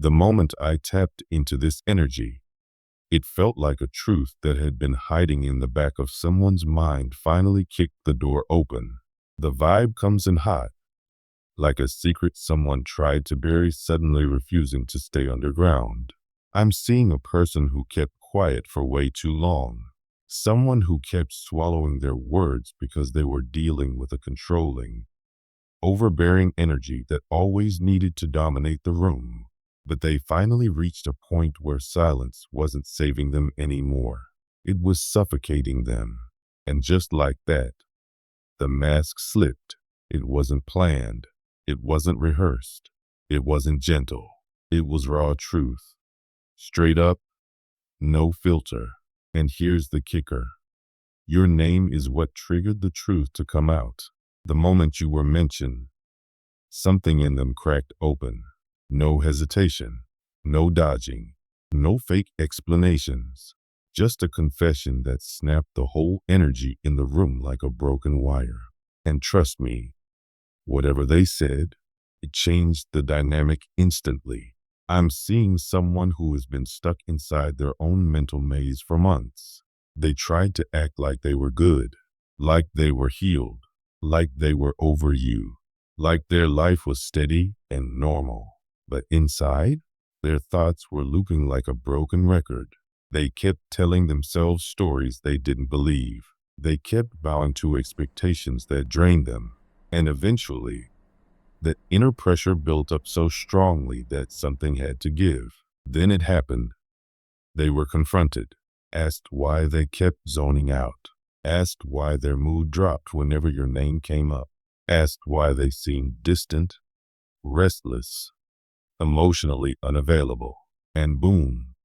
The moment I tapped into this energy, it felt like a truth that had been hiding in the back of someone's mind finally kicked the door open. The vibe comes in hot, like a secret someone tried to bury, suddenly refusing to stay underground. I'm seeing a person who kept quiet for way too long. Someone who kept swallowing their words because they were dealing with a controlling, overbearing energy that always needed to dominate the room. But they finally reached a point where silence wasn't saving them anymore. It was suffocating them. And just like that, the mask slipped. It wasn't planned. It wasn't rehearsed. It wasn't gentle. It was raw truth. Straight up, no filter. And here's the kicker. Your name is what triggered the truth to come out. The moment you were mentioned, something in them cracked open. No hesitation, no dodging, no fake explanations. Just a confession that snapped the whole energy in the room like a broken wire. And trust me, whatever they said, it changed the dynamic instantly. I'm seeing someone who has been stuck inside their own mental maze for months. They tried to act like they were good, like they were healed, like they were over you, like their life was steady and normal. But inside, their thoughts were looping like a broken record. They kept telling themselves stories they didn't believe. They kept bowing to expectations that drained them. And eventually, that inner pressure built up so strongly that something had to give. Then it happened. They were confronted, asked why they kept zoning out, asked why their mood dropped whenever your name came up, asked why they seemed distant, restless, emotionally unavailable. And boom,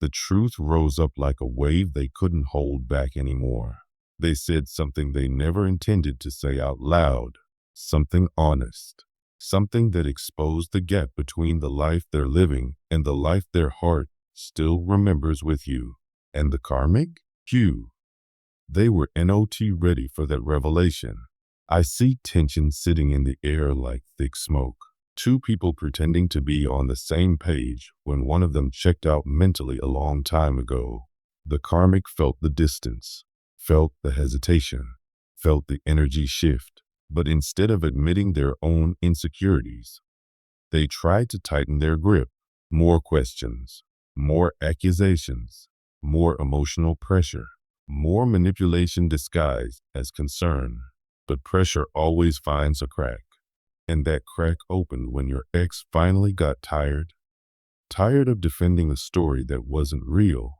the truth rose up like a wave they couldn't hold back anymore. They said something they never intended to say out loud, something honest, something that exposed the gap between the life they're living and the life their heart still remembers with you. And the karmic? Phew. They were not ready for that revelation. I see tension sitting in the air like thick smoke. Two people pretending to be on the same page when one of them checked out mentally a long time ago. The karmic felt the distance, felt the hesitation, felt the energy shift. But instead of admitting their own insecurities, they tried to tighten their grip. More questions, more accusations, more emotional pressure, more manipulation disguised as concern. But pressure always finds a crack. And that crack opened when your ex finally got tired. Tired of defending a story that wasn't real.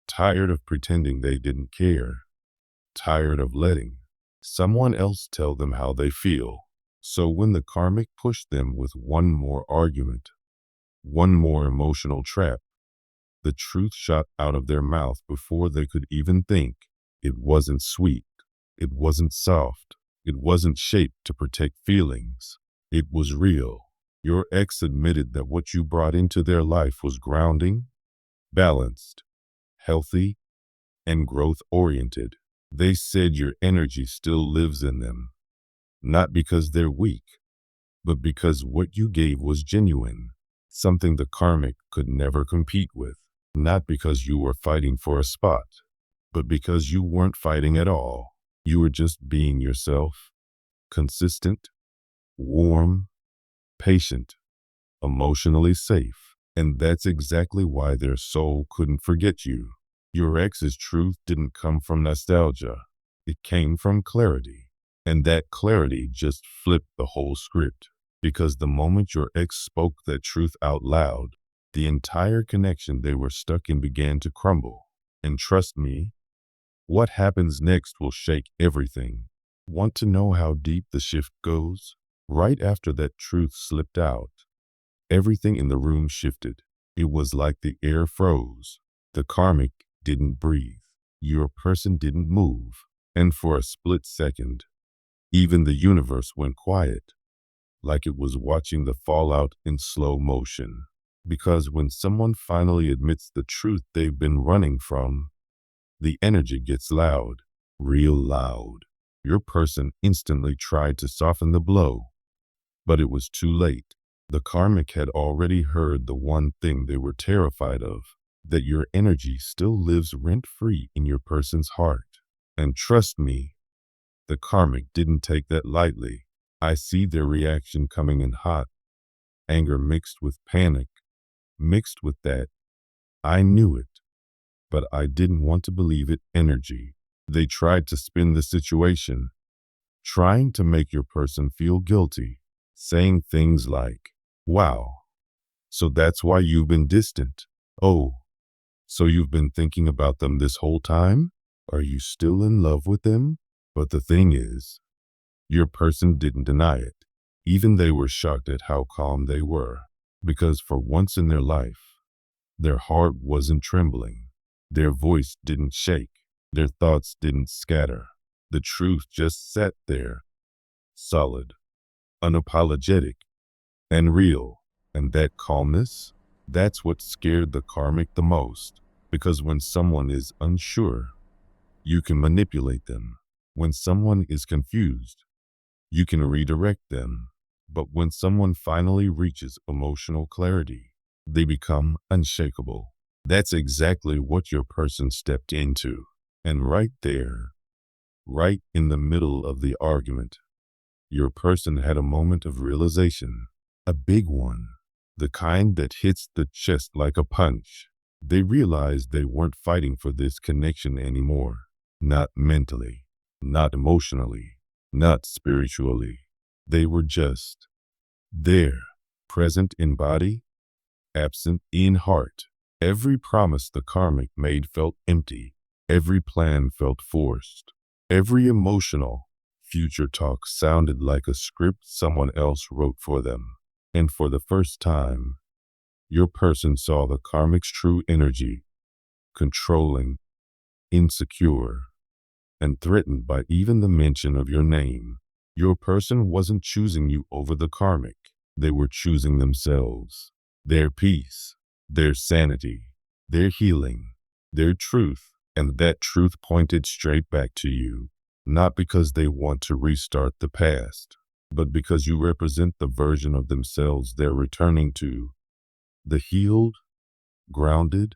Tired of pretending they didn't care. Tired of letting someone else tell them how they feel. So when the karmic pushed them with one more argument, one more emotional trap, the truth shot out of their mouth before they could even think. It wasn't sweet. It wasn't soft. It wasn't shaped to protect feelings. It was real. Your ex admitted that what you brought into their life was grounding, balanced, healthy, and growth-oriented. They said your energy still lives in them, not because they're weak, but because what you gave was genuine, something the karmic could never compete with. Not because you were fighting for a spot, but because you weren't fighting at all. You were just being yourself, consistent, warm, patient, emotionally safe. And that's exactly why their soul couldn't forget you. Your ex's truth didn't come from nostalgia. It came from clarity. And that clarity just flipped the whole script. Because the moment your ex spoke that truth out loud, the entire connection they were stuck in began to crumble. And trust me, what happens next will shake everything. Want to know how deep the shift goes? Right after that truth slipped out, everything in the room shifted. It was like the air froze. The karmic didn't breathe. Your person didn't move. And for a split second, even the universe went quiet, like it was watching the fallout in slow motion. Because when someone finally admits the truth they've been running from, the energy gets loud, real loud. Your person instantly tried to soften the blow, but it was too late. The karmic had already heard the one thing they were terrified of, that your energy still lives rent-free in your person's heart. And trust me, the karmic didn't take that lightly. I see their reaction coming in hot, anger mixed with panic, mixed with that, I knew it, but I didn't want to believe it energy. They tried to spin the situation, trying to make your person feel guilty, saying things like, wow, so that's why you've been distant. Oh, so you've been thinking about them this whole time? Are you still in love with them? But the thing is, your person didn't deny it. Even they were shocked at how calm they were, because for once in their life, their heart wasn't trembling. Their voice didn't shake. Their thoughts didn't scatter. The truth just sat there, solid, unapologetic, and real. And that calmness, that's what scared the karmic the most. Because when someone is unsure, you can manipulate them. When someone is confused, you can redirect them. But when someone finally reaches emotional clarity, they become unshakable. That's exactly what your person stepped into. And right there, right in the middle of the argument, your person had a moment of realization, a big one, the kind that hits the chest like a punch. They realized they weren't fighting for this connection anymore. Not mentally, not emotionally, not spiritually. They were just there, present in body, absent in heart. Every promise the karmic made felt empty. Every plan felt forced. Every emotional future talk sounded like a script someone else wrote for them. And for the first time, your person saw the karmic's true energy, controlling, insecure, and threatened by even the mention of your name. Your person wasn't choosing you over the karmic. They were choosing themselves, their peace, their sanity, their healing, their truth. And that truth pointed straight back to you, not because they want to restart the past, but because you represent the version of themselves they're returning to, the healed, grounded,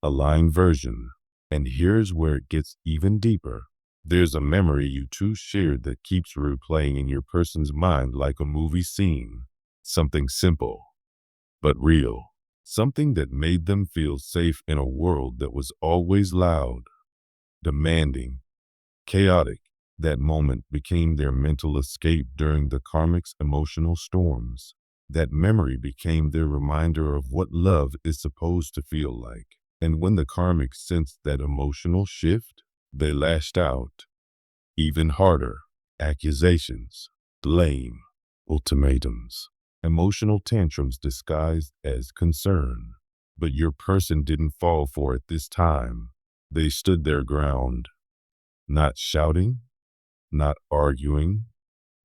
aligned version. And here's where it gets even deeper. There's a memory you two shared that keeps replaying in your person's mind like a movie scene. Something simple, but real. Something that made them feel safe in a world that was always loud, demanding, chaotic. That moment became their mental escape during the karmic's emotional storms. That memory became their reminder of what love is supposed to feel like. And when the karmic sensed that emotional shift, they lashed out, even harder. Accusations, blame, ultimatums, emotional tantrums disguised as concern. But your person didn't fall for it this time. They stood their ground, not shouting, not arguing,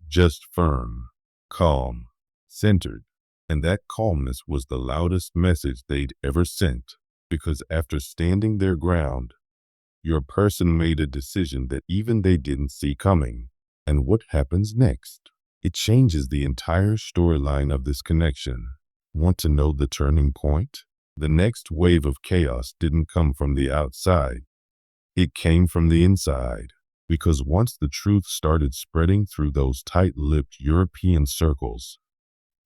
just firm, calm, centered. And that calmness was the loudest message they'd ever sent. Because after standing their ground, your person made a decision that even they didn't see coming. And what happens next? It changes the entire storyline of this connection. Want to know the turning point? The next wave of chaos didn't come from the outside. It came from the inside. Because once the truth started spreading through those tight-lipped European circles,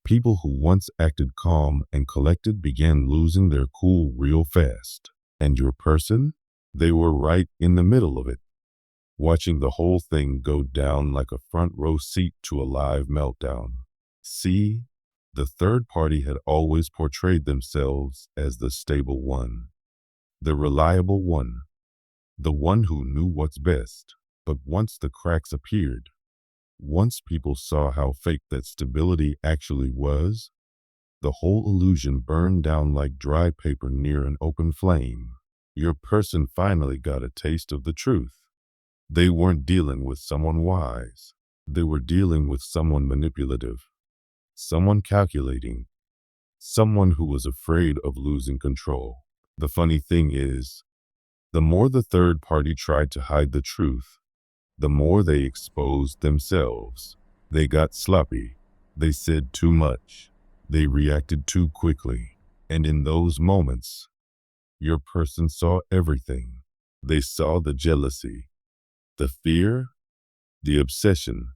people who once acted calm and collected began losing their cool real fast. And your person? They were right in the middle of it, watching the whole thing go down like a front row seat to a live meltdown. See, the third party had always portrayed themselves as the stable one, the reliable one, the one who knew what's best. But once the cracks appeared, once people saw how fake that stability actually was, the whole illusion burned down like dry paper near an open flame. Your person finally got a taste of the truth. They weren't dealing with someone wise. They were dealing with someone manipulative, someone calculating, someone who was afraid of losing control. The funny thing is, the more the third party tried to hide the truth, the more they exposed themselves. They got sloppy. They said too much. They reacted too quickly. And in those moments, your person saw everything. They saw the jealousy, the fear, the obsession,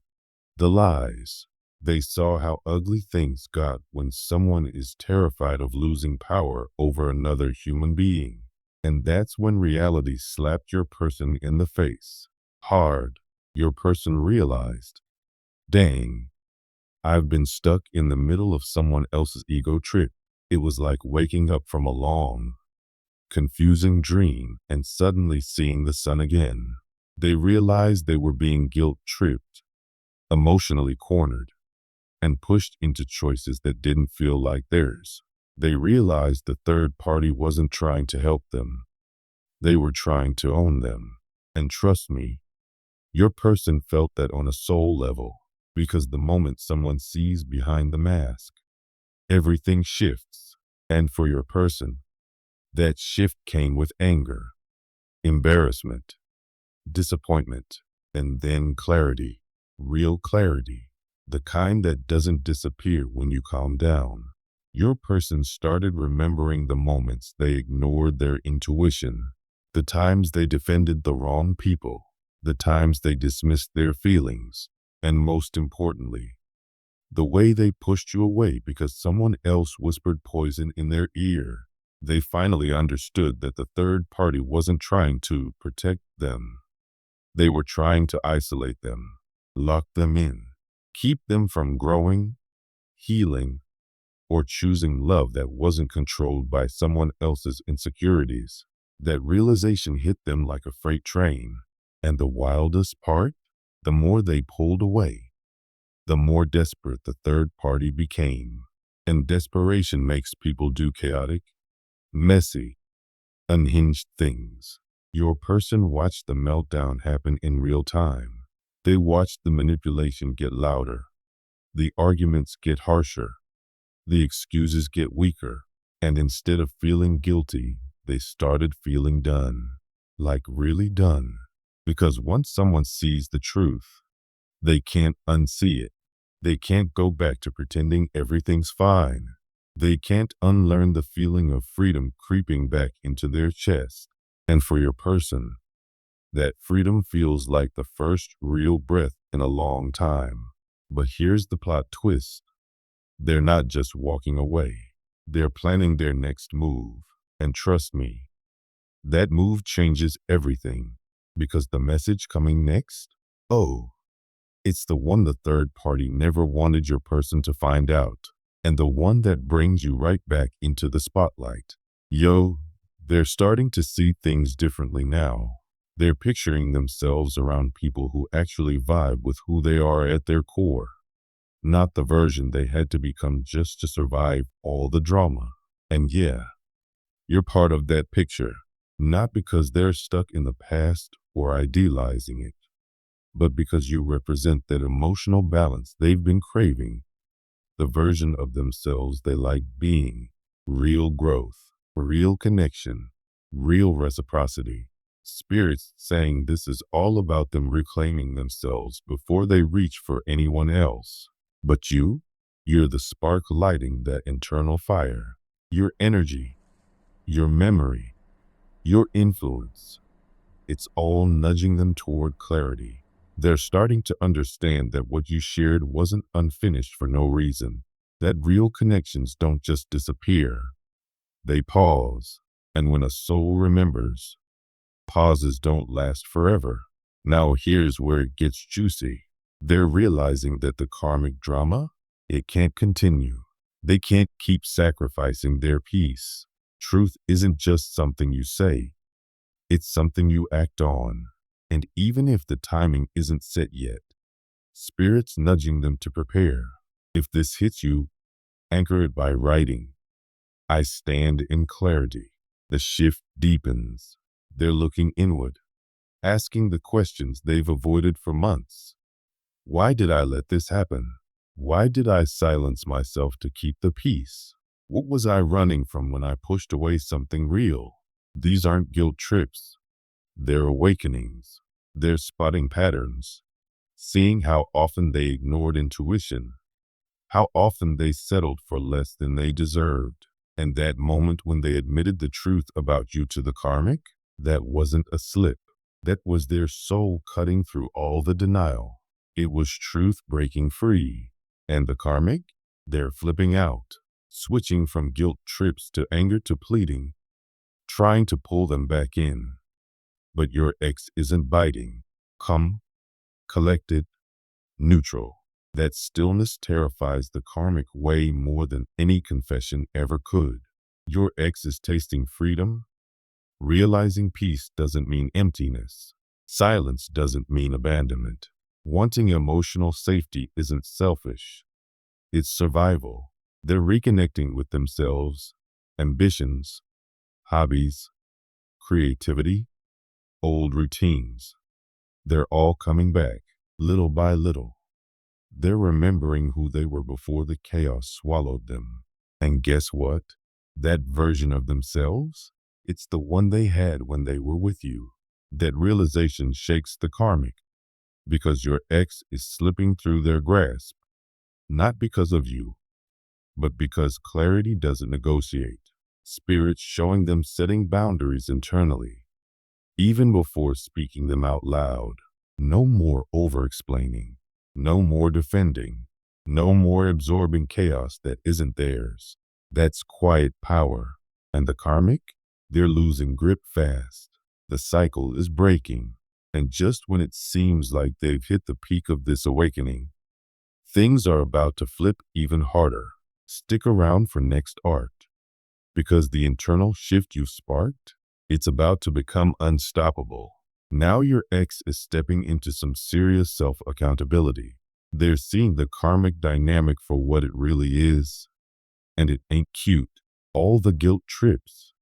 the lies. They saw how ugly things got when someone is terrified of losing power over another human being. And that's when reality slapped your person in the face. Hard. Your person realized, dang, I've been stuck in the middle of someone else's ego trip. It was like waking up from a long, confusing dream and suddenly seeing the sun again. They realized they were being guilt-tripped, emotionally cornered, and pushed into choices that didn't feel like theirs. They realized the third party wasn't trying to help them. They were trying to own them. And trust me, your person felt that on a soul level, because the moment someone sees behind the mask, everything shifts. And for your person, that shift came with anger, embarrassment, disappointment, and then clarity, real clarity, the kind that doesn't disappear when you calm down. Your person started remembering the moments they ignored their intuition, the times they defended the wrong people, the times they dismissed their feelings, and most importantly, the way they pushed you away because someone else whispered poison in their ear. They finally understood that the third party wasn't trying to protect them. They were trying to isolate them, lock them in, keep them from growing, healing, or choosing love that wasn't controlled by someone else's insecurities. That realization hit them like a freight train. And the wildest part, the more they pulled away, the more desperate the third party became. And desperation makes people do chaotic, messy, unhinged things. Your person watched the meltdown happen in real time. They watched the manipulation get louder, the arguments get harsher, the excuses get weaker, and instead of feeling guilty, they started feeling done. Like really done. Because once someone sees the truth, they can't unsee it. They can't go back to pretending everything's fine. They can't unlearn the feeling of freedom creeping back into their chest. And for your person, that freedom feels like the first real breath in a long time. But here's the plot twist. They're not just walking away. They're planning their next move. And trust me, that move changes everything. Because the message coming next? Oh, it's the one the third party never wanted your person to find out. And the one that brings you right back into the spotlight. Yo, they're starting to see things differently now. They're picturing themselves around people who actually vibe with who they are at their core. Not the version they had to become just to survive all the drama. And yeah, you're part of that picture. Not because they're stuck in the past or idealizing it, but because you represent that emotional balance they've been craving, the version of themselves they like being, real growth, real connection, real reciprocity. Spirits saying this is all about them reclaiming themselves before they reach for anyone else. But you're the spark lighting that internal fire, your energy, your memory, your influence. It's all nudging them toward clarity. They're starting to understand that what you shared wasn't unfinished for no reason. That real connections don't just disappear. They pause. And when a soul remembers, pauses don't last forever. Now here's where it gets juicy. They're realizing that the karmic drama, it can't continue. They can't keep sacrificing their peace. Truth isn't just something you say. It's something you act on. And even if the timing isn't set yet, Spirit's nudging them to prepare. If this hits you, anchor it by writing, I stand in clarity. The shift deepens. They're looking inward, asking the questions they've avoided for months. Why did I let this happen? Why did I silence myself to keep the peace? What was I running from when I pushed away something real? These aren't guilt trips. They're awakenings. They're spotting patterns, seeing how often they ignored intuition, how often they settled for less than they deserved. And that moment when they admitted the truth about you to the karmic, that wasn't a slip. That was their soul cutting through all the denial. It was truth breaking free. And the karmic? They're flipping out, switching from guilt trips to anger to pleading, trying to pull them back in. But your ex isn't biting. Calm, collected, neutral. That stillness terrifies the karmic way more than any confession ever could. Your ex is tasting freedom. Realizing peace doesn't mean emptiness. Silence doesn't mean abandonment. Wanting emotional safety isn't selfish. It's survival. They're reconnecting with themselves, ambitions, hobbies, creativity, old routines. They're all coming back, little by little. They're remembering who they were before the chaos swallowed them. And guess what? That version of themselves? It's the one they had when they were with you. That realization shakes the karmic, because your ex is slipping through their grasp, not because of you, but because clarity doesn't negotiate. Spirits showing them setting boundaries internally, even before speaking them out loud. No more over-explaining. No more defending. No more absorbing chaos that isn't theirs. That's quiet power. And the karmic? They're losing grip fast. The cycle is breaking. And just when it seems like they've hit the peak of this awakening, things are about to flip even harder. Stick around for next art, because the internal shift you sparked, it's about to become unstoppable. Now your ex is stepping into some serious self-accountability. They're seeing the karmic dynamic for what it really is. And it ain't cute. All the guilt trips,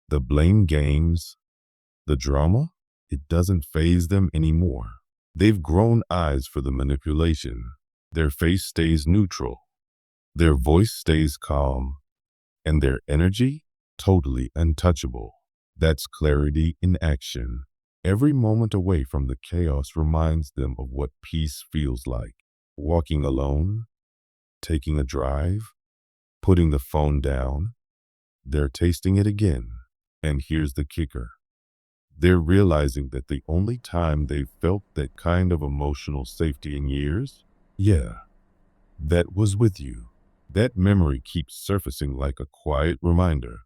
the blame games, the drama, it doesn't faze them anymore. They've grown eyes for the manipulation. Their face stays neutral. Their voice stays calm. And their energy, totally untouchable. That's clarity in action. Every moment away from the chaos reminds them of what peace feels like. Walking alone, taking a drive, putting the phone down. They're tasting it again. And here's the kicker. They're realizing that the only time they've felt that kind of emotional safety in years, that was with you. That memory keeps surfacing like a quiet reminder.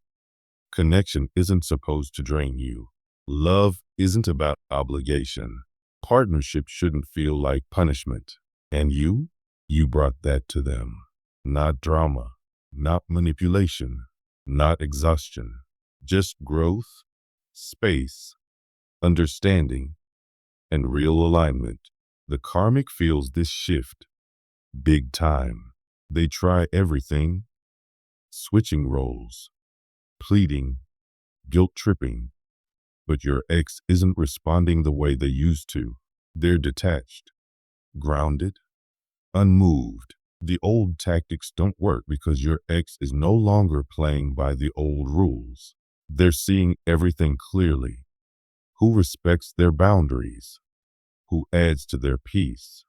Connection isn't supposed to drain you. Love isn't about obligation. Partnership shouldn't feel like punishment. And you brought that to them. Not drama, not manipulation, not exhaustion. Just growth, space, understanding, and real alignment. The karmic feels this shift big time. They try everything, switching roles, pleading, guilt-tripping, but your ex isn't responding the way they used to. They're detached, grounded, unmoved. The old tactics don't work because your ex is no longer playing by the old rules. They're seeing everything clearly. Who respects their boundaries, who adds to their peace,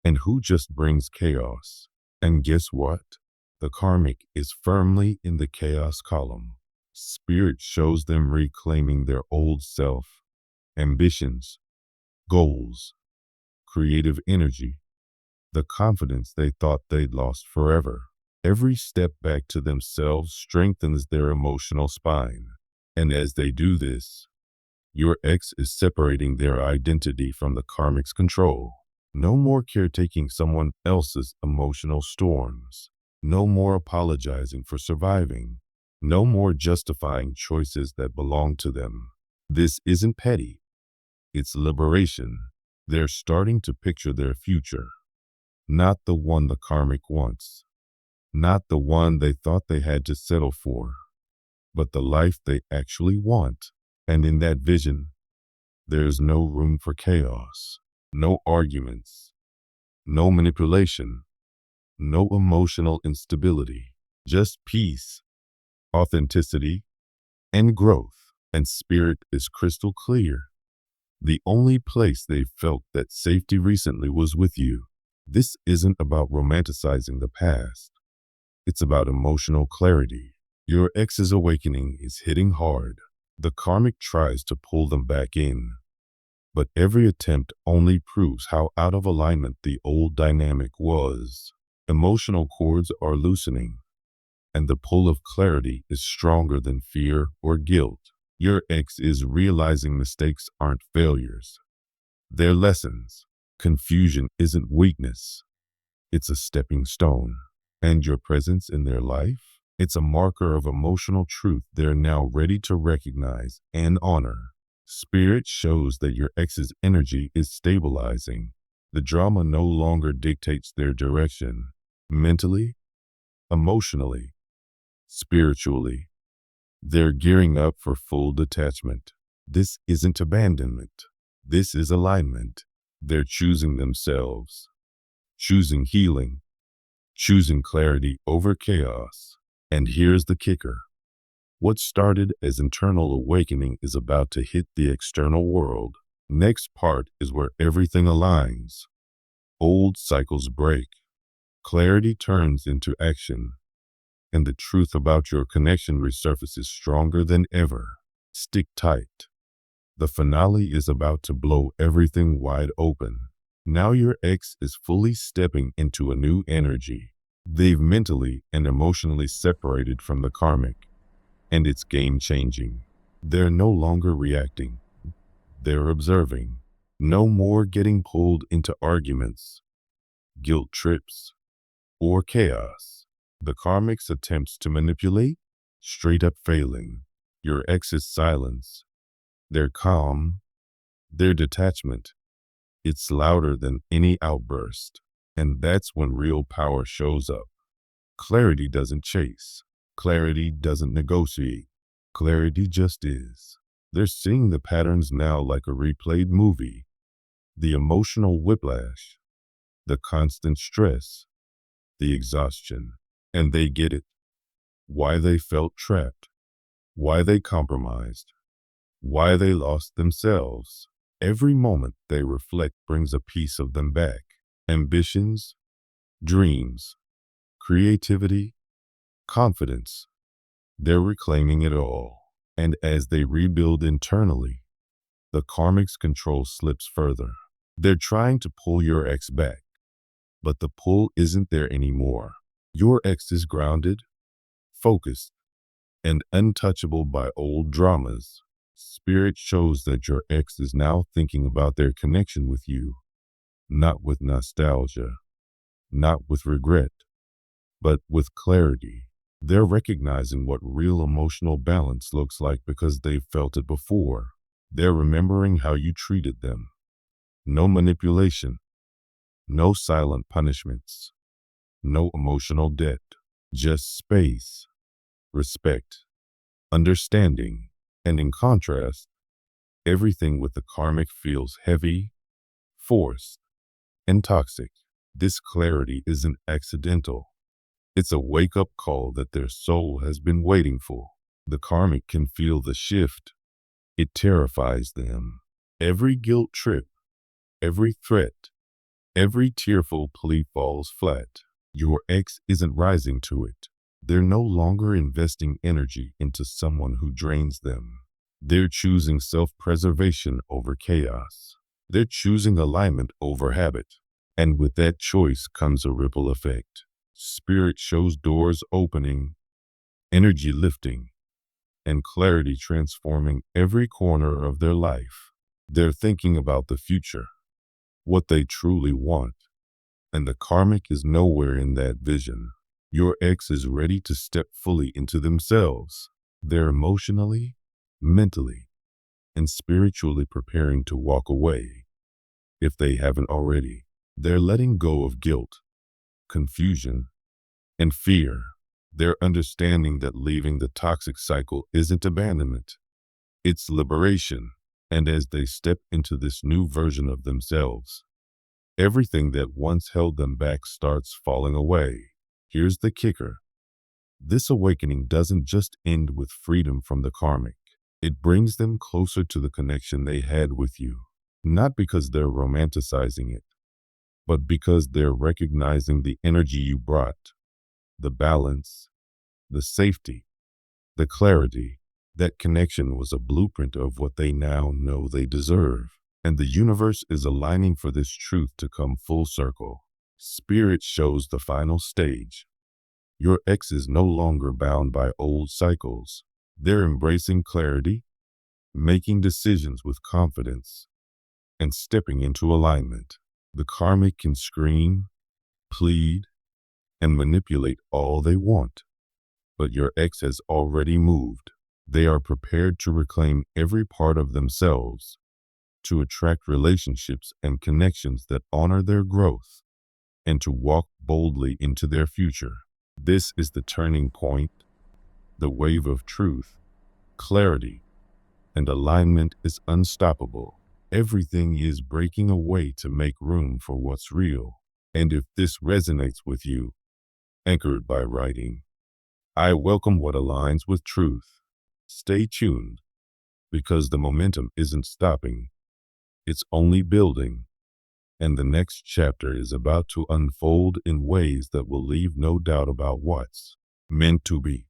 and who just brings chaos. And guess what? The karmic is firmly in the chaos column. Spirit shows them reclaiming their old self, ambitions, goals, creative energy, the confidence they thought they'd lost forever. Every step back to themselves strengthens their emotional spine. And as they do this, your ex is separating their identity from the karmic's control. No more caretaking someone else's emotional storms. No more apologizing for surviving. No more justifying choices that belong to them. This isn't petty. It's liberation. They're starting to picture their future. Not the one the karmic wants. Not the one they thought they had to settle for. But the life they actually want. And in that vision, there's no room for chaos. No arguments. No manipulation. No emotional instability. Just peace, authenticity, and growth. And spirit is crystal clear. The only place they felt that safety recently was with you. This isn't about romanticizing the past. It's about emotional clarity. Your ex's awakening is hitting hard. The karmic tries to pull them back in, but every attempt only proves how out of alignment the old dynamic was. Emotional cords are loosening, and the pull of clarity is stronger than fear or guilt. Your ex is realizing mistakes aren't failures. They're lessons. Confusion isn't weakness. It's a stepping stone. And your presence in their life? It's a marker of emotional truth they're now ready to recognize and honor. Spirit shows that your ex's energy is stabilizing. The drama no longer dictates their direction. Mentally, emotionally, spiritually, they're gearing up for full detachment. This isn't abandonment. This is alignment. They're choosing themselves, choosing healing, choosing clarity over chaos. And here's the kicker. What started as internal awakening is about to hit the external world. Next part is where everything aligns. Old cycles break. Clarity turns into action. And the truth about your connection resurfaces stronger than ever. Stick tight. The finale is about to blow everything wide open. Now your ex is fully stepping into a new energy. They've mentally and emotionally separated from the karmic, and it's game-changing. They're no longer reacting. They're observing. No more getting pulled into arguments, guilt trips, or chaos. The karmic's attempts to manipulate, straight up failing. Your ex's silence, their calm, their detachment, it's louder than any outburst. And that's when real power shows up. Clarity doesn't chase. Clarity doesn't negotiate. Clarity just is. They're seeing the patterns now like a replayed movie. The emotional whiplash, the constant stress, the exhaustion. And they get it. Why they felt trapped. Why they compromised. Why they lost themselves. Every moment they reflect brings a piece of them back. Ambitions, dreams, creativity, confidence. They're reclaiming it all. And as they rebuild internally, the karmic's control slips further. They're trying to pull your ex back, but the pull isn't there anymore. Your ex is grounded, focused, and untouchable by old dramas. Spirit shows that your ex is now thinking about their connection with you, not with nostalgia, not with regret, but with clarity. They're recognizing what real emotional balance looks like because they've felt it before. They're remembering how you treated them. No manipulation, no silent punishments, no emotional debt, just space, respect, understanding. And in contrast, everything with the karmic feels heavy, forced, and toxic. This clarity isn't accidental. It's a wake-up call that their soul has been waiting for. The karmic can feel the shift. It terrifies them. Every guilt trip, every threat, every tearful plea falls flat. Your ex isn't rising to it. They're no longer investing energy into someone who drains them. They're choosing self-preservation over chaos. They're choosing alignment over habit. And with that choice comes a ripple effect. Spirit shows doors opening, energy lifting, and clarity transforming every corner of their life. They're thinking about the future, what they truly want, and the karmic is nowhere in that vision. Your ex is ready to step fully into themselves. They're emotionally, mentally, and spiritually preparing to walk away. If they haven't already, they're letting go of guilt, confusion, and fear. They're understanding that leaving the toxic cycle isn't abandonment, it's liberation. And as they step into this new version of themselves, everything that once held them back starts falling away. Here's the kicker. This awakening doesn't just end with freedom from the karmic. It brings them closer to the connection they had with you. Not because they're romanticizing it, but because they're recognizing the energy you brought, the balance, the safety, the clarity. That connection was a blueprint of what they now know they deserve. And the universe is aligning for this truth to come full circle. Spirit shows the final stage. Your ex is no longer bound by old cycles. They're embracing clarity, making decisions with confidence, and stepping into alignment. The karmic can scream, plead, and manipulate all they want, but your ex has already moved. They are prepared to reclaim every part of themselves, to attract relationships and connections that honor their growth, and to walk boldly into their future. This is the turning point. The wave of truth, clarity, and alignment is unstoppable. Everything is breaking away to make room for what's real. And if this resonates with you, anchored by writing, I welcome what aligns with truth. Stay tuned, because the momentum isn't stopping. It's only building, and the next chapter is about to unfold in ways that will leave no doubt about what's meant to be.